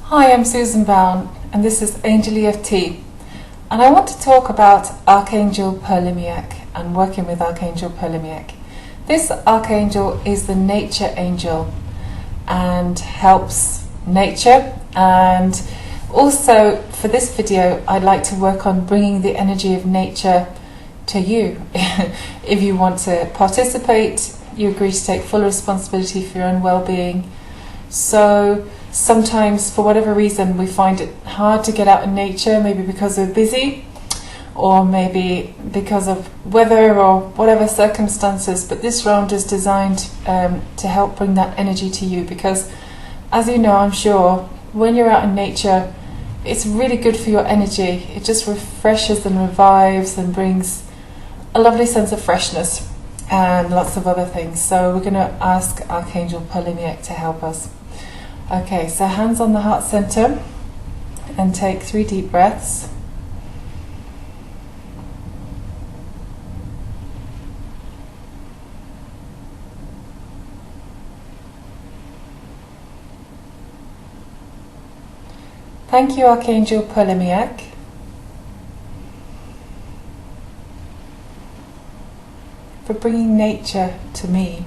Hi, I'm Susan Browne, and this is Angel EFT, and I want to talk about Archangel Purlimiek and working with Archangel Purlimiek. This Archangel is the nature angel and helps nature, and also for this video I'd like to work on bringing the energy of nature to you. If you want to participate, you agree to take full responsibility for your own well-being. So sometimes, for whatever reason, we find it hard to get out in nature, maybe because we're busy, or maybe because of weather or whatever circumstances, but this round is designed to help bring that energy to you, because as you know, I'm sure, when you're out in nature, it's really good for your energy. It just refreshes and revives and brings a lovely sense of freshness and lots of other things. So we're going to ask Archangel Purlimiek to help us. Okay, so hands on the heart center and take 3 deep breaths. Thank you, Archangel Purlimiek, for bringing nature to me.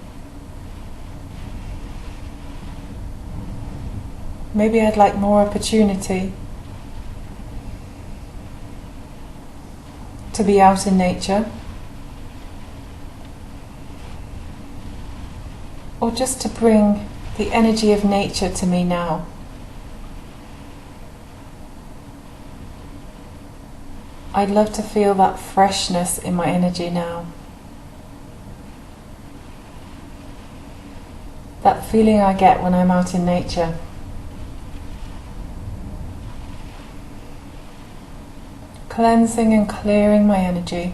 Maybe I'd like more opportunity to be out in nature, or just to bring the energy of nature to me now. I'd love to feel that freshness in my energy now. That feeling I get when I'm out in nature. Cleansing and clearing my energy.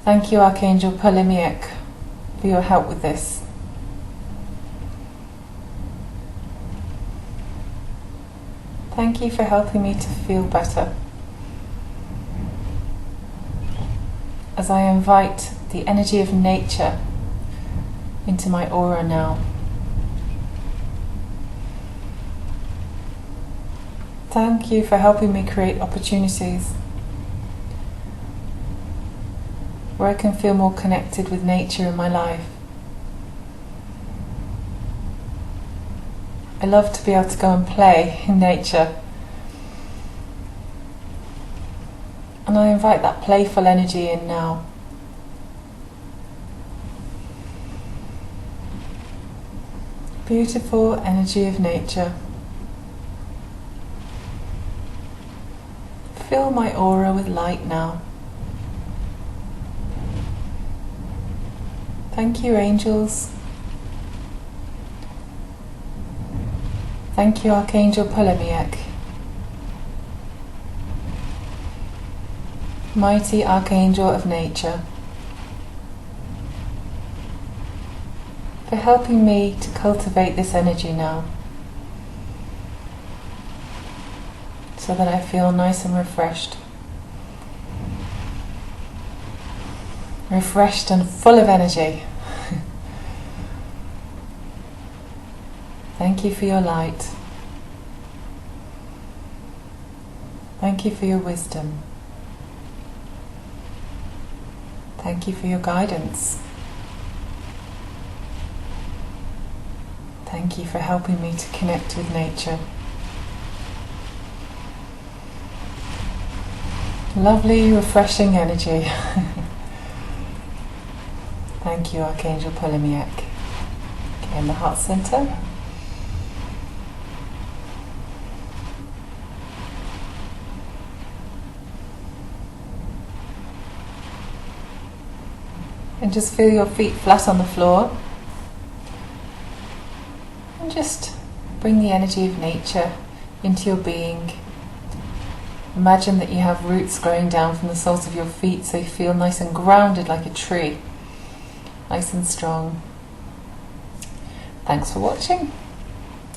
Thank you, Archangel Purlimiek, for your help with this. Thank you for helping me to feel better. As I invite the energy of nature into my aura now. Thank you for helping me create opportunities where I can feel more connected with nature in my life. I love to be able to go and play in nature, and I invite that playful energy in now. Beautiful energy of nature. Fill my aura with light now. Thank you, angels. Thank you, Archangel Purlimiek. Mighty Archangel of Nature, for helping me to cultivate this energy now, so that I feel nice and refreshed. Refreshed and full of energy. Thank you for your light. Thank you for your wisdom. Thank you for your guidance. Thank you for helping me to connect with nature. Lovely, refreshing energy. Thank you, Archangel Purlimiek. Okay, in the heart center. And just feel your feet flat on the floor. And just bring the energy of nature into your being. Imagine that you have roots growing down from the soles of your feet, so you feel nice and grounded like a tree. Nice and strong. Thanks for watching.